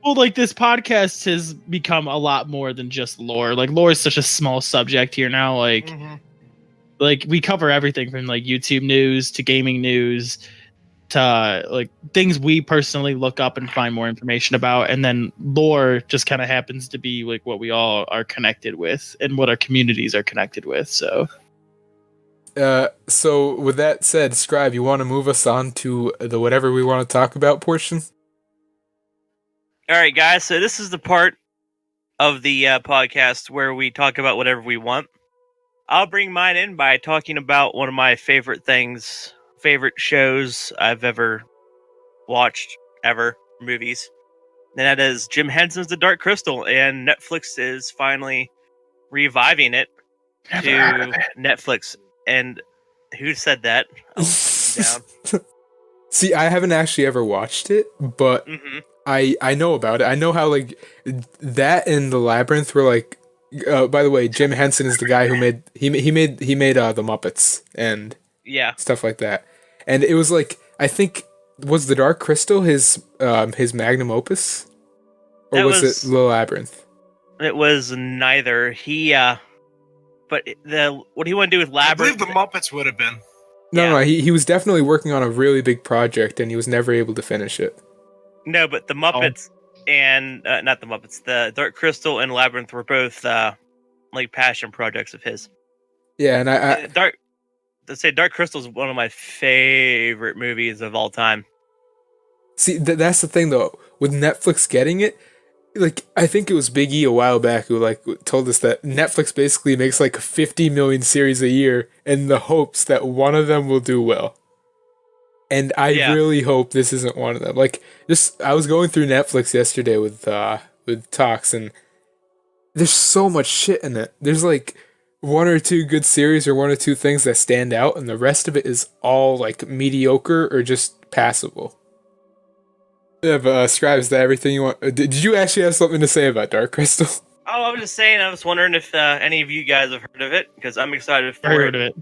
Well, like, this podcast has become a lot more than just lore. Like, lore is such a small subject here now. Like, like, we cover everything from, like, YouTube news to gaming news to, like, things we personally look up and find more information about, and then lore just kind of happens to be, like, what we all are connected with and what our communities are connected with. So with that said, Scribe, you want to move us on to the whatever we want to talk about portion? All right, guys, so this is the part of the podcast where we talk about whatever we want. I'll bring mine in by talking about one of my favorite shows I've ever watched, movies. And that is Jim Henson's The Dark Crystal, and Netflix is finally reviving it to Netflix. And who said that? Down. See, I haven't actually ever watched it, but I know about it. I know how, like, that and The Labyrinth were, like, by the way, Jim Henson is the guy who made The Muppets and stuff like that. And it was like, I think, was The Dark Crystal his magnum opus? Or was it The Labyrinth? It was neither. But what he wanted to do with Labyrinth... I believe The Muppets would have been. No, he was definitely working on a really big project, and he was never able to finish it. No, but The Muppets and... not The Muppets. The Dark Crystal and Labyrinth were both, like, passion projects of his. Yeah, and Dark Crystal is one of my favorite movies of all time. See, that's the thing though. With Netflix getting it, like I think it was Big E a while back who like told us that Netflix basically makes like 50 million series a year in the hopes that one of them will do well. And I really hope this isn't one of them. Like, just I was going through Netflix yesterday with Talks, and there's so much shit in it. There's like one or two good series or one or two things that stand out, and the rest of it is all like mediocre or just passable. Yeah, but Scribe, is that everything you want? Did you actually have something to say about Dark Crystal? Oh, I was just saying. I was wondering if any of you guys have heard of it, because I'm excited for I it. heard of it.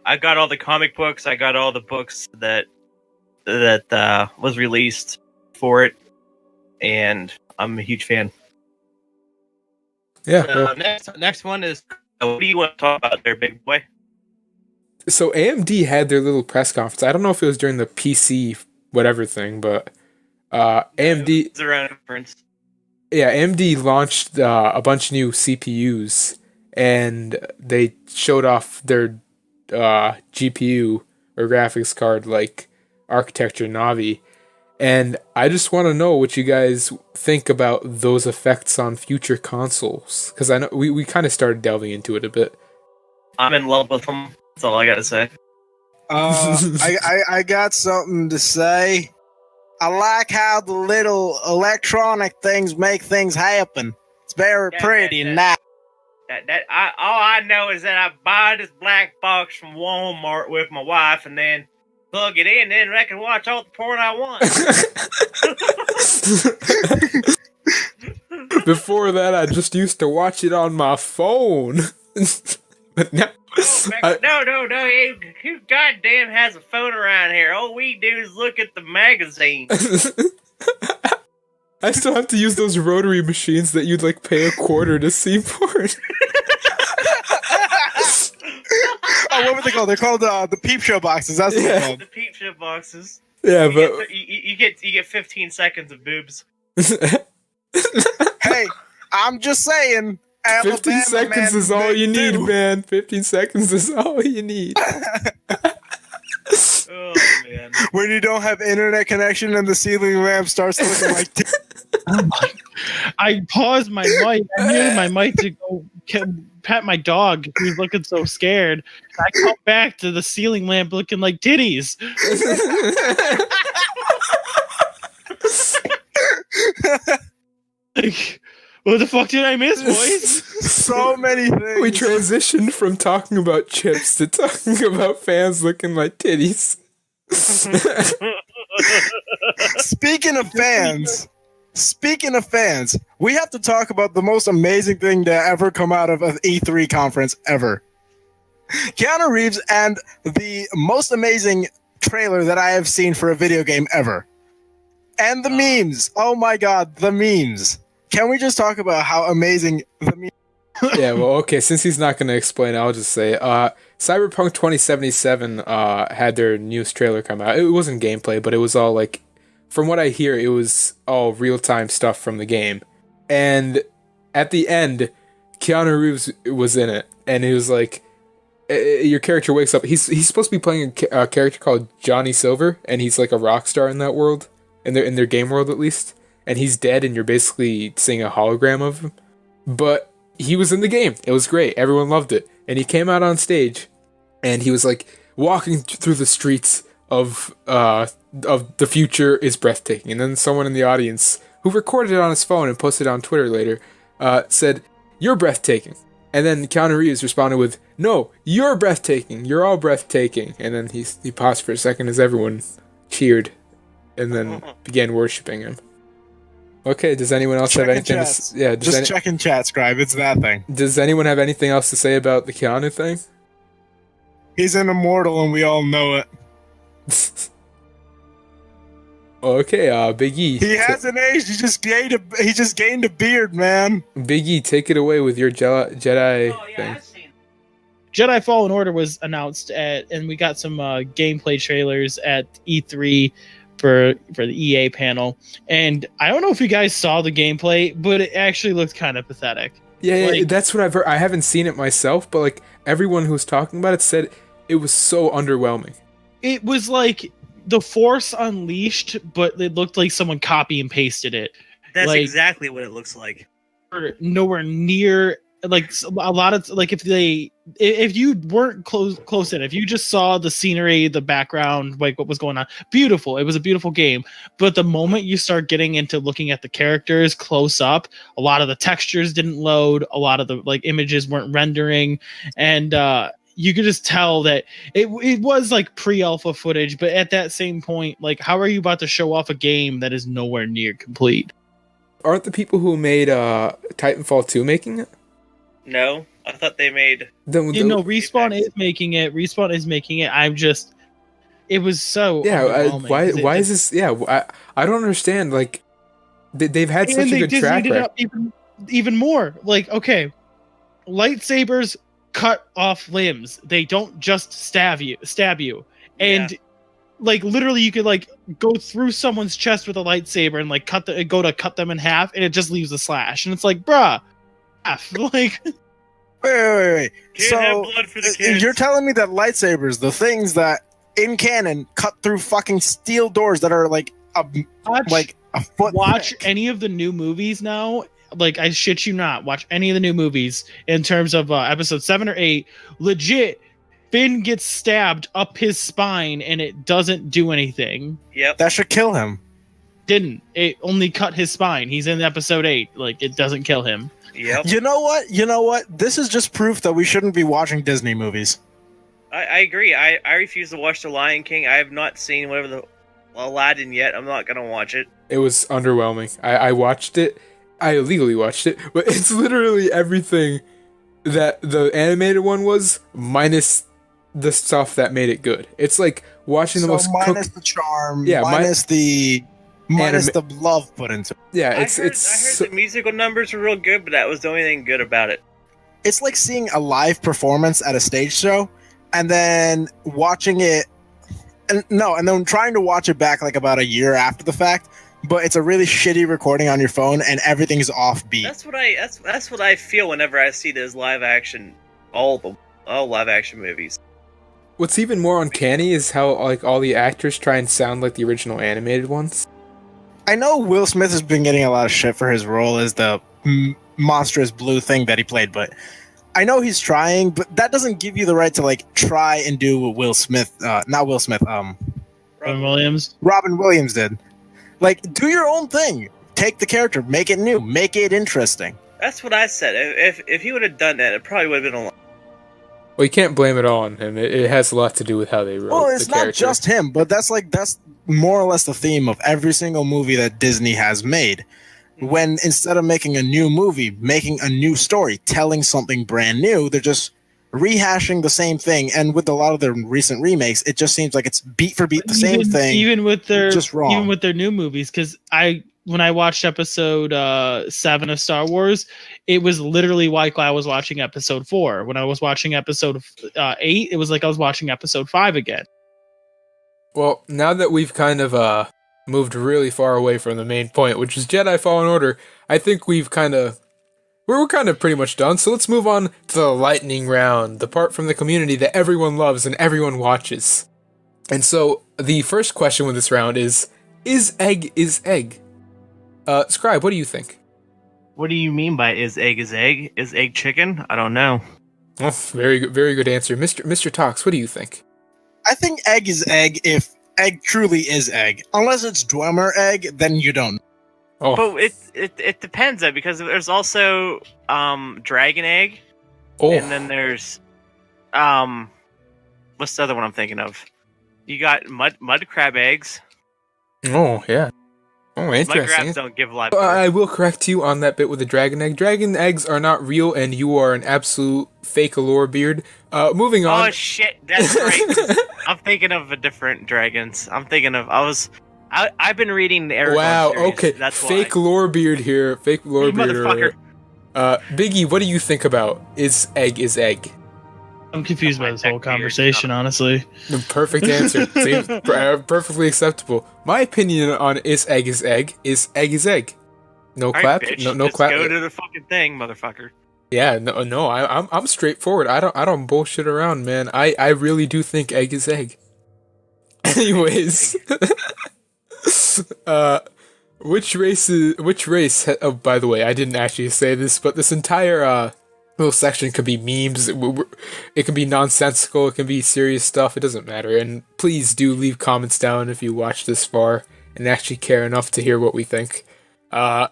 I got all the comic books. I got all the books that was released for it, and I'm a huge fan. Yeah. Well, Next one is, what do you want to talk about there, big boy? so AMD had their little press conference. I don't know if it was during the PC whatever thing, but AMD. It's their own conference. Yeah, AMD launched a bunch of new CPUs, and they showed off their GPU or graphics card like architecture Navi. And I just want to know what you guys think about those effects on future consoles, because I know we kind of started delving into it a bit. I'm in love with them. That's all I gotta say. I got something to say. I like how the little electronic things make things happen. It's very pretty and nice. All I know is that I buy this black box from Walmart with my wife, and then plug it in, and then I can watch all the porn I want. Before that, I just used to watch it on my phone. But now, No. Who goddamn has a phone around here? All we do is look at the magazine. I still have to use those rotary machines that you'd like pay $0.25 to see porn. Oh, what were they called? They're called the peep show boxes. That's what they're called. The peep show boxes. Yeah, but You get 15 seconds of boobs. Hey, I'm just saying. 15 seconds is all you need, man. 15 seconds is all you need. Oh man! When you don't have internet connection and the ceiling lamp starts looking like. I paused my mic. I muted my mic to go pet my dog who's looking so scared. I come back to the ceiling lamp looking like titties. Like, what the fuck did I miss, boys? So many things. We transitioned from talking about chips to talking about fans looking like titties. Speaking of fans, we have to talk about the most amazing thing to ever come out of an E3 conference ever. Keanu Reeves and the most amazing trailer that I have seen for a video game ever. And the memes. Oh my god, the memes. Can we just talk about how amazing the memes? Yeah, well, okay, since he's not going to explain, I'll just say, Cyberpunk 2077 had their newest trailer come out. It wasn't gameplay, but it was all, like, from what I hear, it was all real-time stuff from the game. And at the end, Keanu Reeves was in it, and he was like, your character wakes up. He's supposed to be playing a character called Johnny Silver, and he's like a rock star in that world, in their game world at least. And he's dead, and you're basically seeing a hologram of him. But he was in the game. It was great. Everyone loved it. And he came out on stage, and he was like walking through the streets of the future is breathtaking. And then someone in the audience who recorded it on his phone and posted it on Twitter later said, "You're breathtaking." And then Keanu Reeves responded with, "No, you're breathtaking. You're all breathtaking." And then he paused for a second as everyone cheered, and then began worshiping him. Okay, does anyone else have anything to check in chat, Scribe. It's that thing. Does anyone have anything else to say about the Keanu thing? He's an immortal and we all know it. Okay, Big E. He hasn't aged. He just gained a beard, man. Big E, take it away with your Jedi thing. Jedi Fallen Order was announced and we got some gameplay trailers at E3 for the EA panel, and I don't know if you guys saw the gameplay, but it actually looked kind of pathetic. Yeah, that's what I've heard. I haven't seen it myself, but like everyone who's talking about it said it was so underwhelming. It was like the Force Unleashed, but it looked like someone copy and pasted it. That's like, exactly what it looks like. Nowhere near like a lot of like if you weren't close in, if you just saw the scenery, the background, like what was going on, beautiful. It was a beautiful game. But the moment you start getting into looking at the characters close up, a lot of the textures didn't load, a lot of the like images weren't rendering, and you could just tell that it was like pre-alpha footage. But at that same point, like, how are you about to show off a game that is nowhere near complete? Aren't the people who made Titanfall 2 making it? No, I thought they made. Respawn is making it. Respawn is making it. It was so underwhelming. Why is this? Yeah, I don't understand. Like, they've had such a good track record. Up even more. Like, okay, lightsabers cut off limbs. They don't just stab you. And like literally, you could like go through someone's chest with a lightsaber and like cut them in half, and it just leaves a slash. And it's like, bruh. Like, wait. Can't have blood for the kids. You're telling me that lightsabers, the things that in canon cut through fucking steel doors that are like a foot watch thick. Any of the new movies now. Like, I shit you not. Watch any of the new movies in terms of episode 7 or 8. Legit, Finn gets stabbed up his spine and it doesn't do anything. Yep, that should kill him. Didn't it? Only cut his spine. He's in episode 8. Like, it doesn't kill him. Yep. You know what? This is just proof that we shouldn't be watching Disney movies. I agree. I refuse to watch The Lion King. I have not seen whatever the Aladdin yet. I'm not gonna watch it. It was underwhelming. I watched it. I illegally watched it, but it's literally everything that the animated one was, minus the stuff that made it good. It's like watching the most minus the charm, yeah, minus the love put into it. Yeah, I heard the musical numbers were real good, but that was the only thing good about it. It's like seeing a live performance at a stage show, and then watching it, and then trying to watch it back like about a year after the fact. But it's a really shitty recording on your phone, and everything's offbeat. That's what I feel whenever I see those live action, all live action movies. What's even more uncanny is how like all the actors try and sound like the original animated ones. I know Will Smith has been getting a lot of shit for his role as the monstrous blue thing that he played, but I know he's trying, but that doesn't give you the right to like try and do what Will Smith, not Will Smith, Robin Williams. Robin Williams did. Like, do your own thing. Take the character, make it new, make it interesting. That's what I said. If he would have done that, it probably would have been a lot. Well, you can't blame it all on him. It has a lot to do with how they wrote. Well, it's the character. not just him, but that's more or less the theme of every single movie that Disney has made. When instead of making a new movie, making a new story, telling something brand new, they're just rehashing the same thing. And with a lot of their recent remakes, it just seems like it's beat for beat the same thing. Even with their just wrong. Even with their new movies, because when I watched episode 7 of Star Wars, it was literally like I was watching episode 4. When I was watching episode 8, it was like I was watching episode 5 again. Well, now that we've kind of moved really far away from the main point, which is Jedi Fallen Order, I think we're kind of pretty much done. So let's move on to the lightning round, the part from the community that everyone loves and everyone watches. And so the first question with this round is egg is egg? Scribe, what do you think? What do you mean by is egg is egg? Is egg chicken? I don't know. Oh, very good answer. Mr. Tox, what do you think? I think egg is egg if egg truly is egg. Unless it's Dwemer egg, then you don't. Oh. But it depends though, because there's also dragon egg. Oh. And then there's what's the other one I'm thinking of? You got mud crab eggs. Oh, yeah. Oh, interesting. Mud crabs don't give life. I will correct you on that bit with the dragon egg. Dragon eggs are not real, and you are an absolute fake allure beard. Moving on. Oh shit, that's right. I'm thinking of a different dragons. I've been reading the Aragon Wow, series. okay. That's fake why. lore beard here. Fake lore You beard. motherfucker. Biggie, what do you think about is egg? I'm confused by this whole conversation, honestly. The perfect answer. Seems perfectly acceptable. My opinion on is egg is egg. No All right, clap. bitch, No let's clap. go to the fucking thing, motherfucker. Yeah, no. I'm straightforward. I don't bullshit around, man. I really do think egg is egg. Anyways, which race? Oh, by the way, I didn't actually say this, but this entire little section could be memes. It can be nonsensical. It can be serious stuff. It doesn't matter. And please do leave comments down if you watch this far and actually care enough to hear what we think. And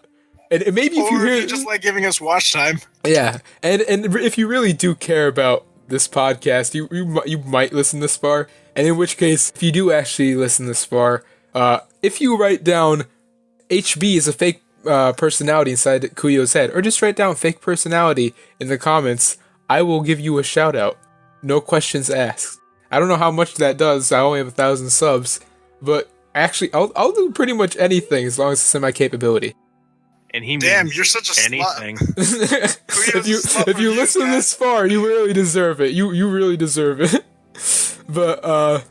maybe if you hear, just like giving us watch time. Yeah, and if you really do care about this podcast, you might listen this far. And in which case, if you do actually listen this far, if you write down HB is a fake personality inside Kuyo's head, or just write down fake personality in the comments, I will give you a shout out. No questions asked. I don't know how much that does. I only have 1,000 subs, but actually, I'll do pretty much anything as long as it's in my capability. And he Damn, means you're such a anything. if you listen this far, you really deserve it. You really deserve it. But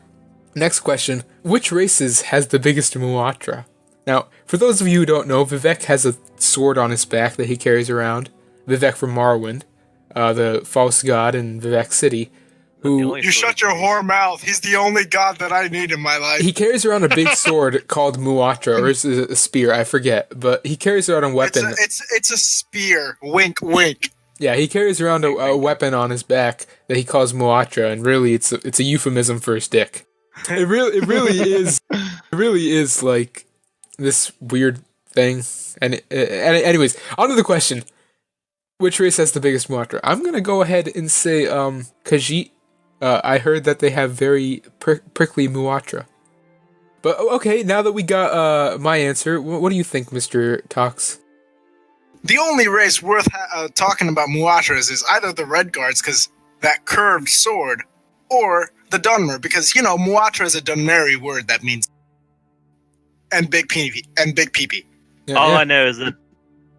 next question: which races has the biggest Muatra? Now, for those of you who don't know, Vivek has a sword on his back that he carries around. Vivek from Morrowind, the false god in Vivek City, who you shut your whore mouth. He's the only god that I need in my life. He carries around a big sword called Muatra, or is it a spear? I forget, but he carries around a weapon. It's a spear. Wink, wink. Yeah, he carries around a weapon on his back that he calls Muatra, and really, it's a euphemism for his dick. It really is like this weird thing. And anyways, on to the question: which race has the biggest Muatra? I'm gonna go ahead and say Khajiit. I heard that they have very prickly Muatra. But okay, now that we got my answer, what do you think, Mr. Tox? The only race worth talking about Muatras is either the Red Guards, because that curved sword, or the Dunmer, because, you know, Muatra is a Dunmeri word that means and big peepee. Yeah, all I know is that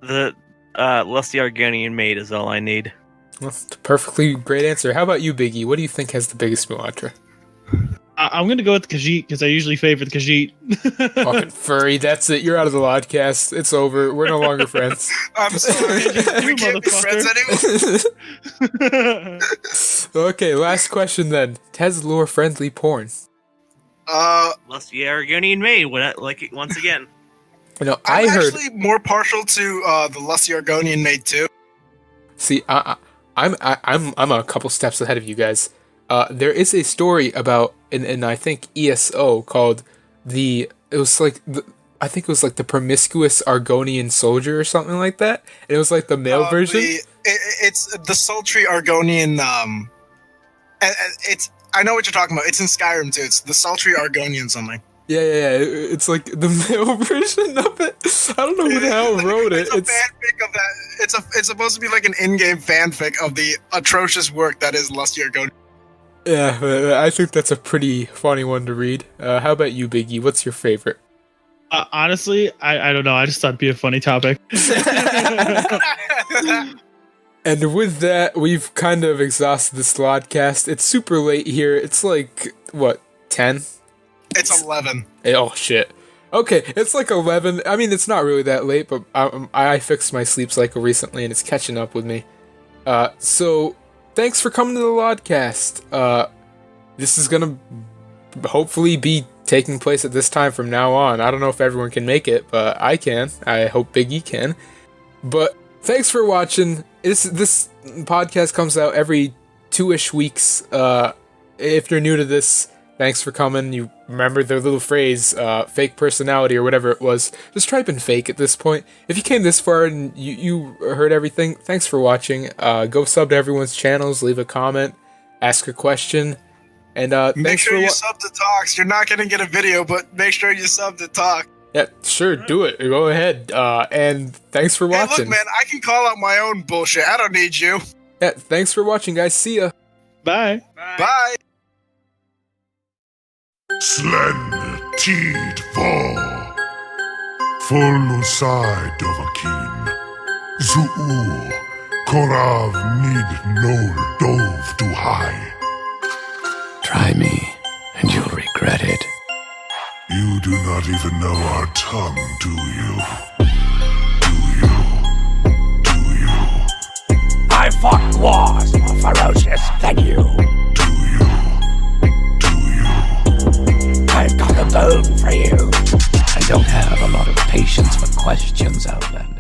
the lusty Argonian maid is all I need. Well, that's a perfectly great answer. How about you, Biggie? What do you think has the biggest Muatra? I'm going to go with Khajiit because I usually favor the Khajiit. Fucking furry, that's it. You're out of the LODcast. It's over. We're no longer friends. I'm sorry. We can't be friends anymore. Okay, last question then. Teslore friendly porn. Lusty Argonian maid, once again. You know, I'm I heard. actually more partial to the Lusty Argonian maid too. See, I'm a couple steps ahead of you guys. There is a story about, in I think ESO called the promiscuous Argonian soldier or something like that. And it was like the male version. It's the sultry Argonian. I know what you're talking about. It's in Skyrim too. It's the sultry Argonian something. Yeah. It's like the male version of it. I don't know who the hell wrote it. It's a fanfic of that. It's supposed to be like an in-game fanfic of the atrocious work that is Lusty Argonian. Yeah, I think that's a pretty funny one to read. How about you, Biggie? What's your favorite? Honestly, I don't know. I just thought it'd be a funny topic. And with that, we've kind of exhausted this LODcast. It's super late here. It's like, what, 10? It's 11. Oh, shit. Okay, it's like 11. I mean, it's not really that late, but I fixed my sleep cycle recently, and it's catching up with me. So, thanks for coming to the LODcast. This is gonna hopefully be taking place at this time from now on. I don't know if everyone can make it, but I can. I hope Big E can. But thanks for watching. This podcast comes out every 2-ish weeks. If you're new to this, thanks for coming. You remember the little phrase, fake personality or whatever it was. Just type in fake at this point. If you came this far and you heard everything, thanks for watching. Go sub to everyone's channels, leave a comment, ask a question, and make sure you sub to Talks. You're not going to get a video, but make sure you sub to Talk. Yeah, sure, do it. Go ahead. And thanks for watching. Hey, look, man, I can call out my own bullshit. I don't need you. Yeah, thanks for watching, guys. See ya. Bye. Bye. Slen Teed Fall Full side of a king Zuul Korav need no dove to high. Try me, and you'll regret it. You do not even know our tongue, do you? Do you? I fought wars more ferocious than you. Do you? I've problem for you. I don't have a lot of patience for questions, Outlander.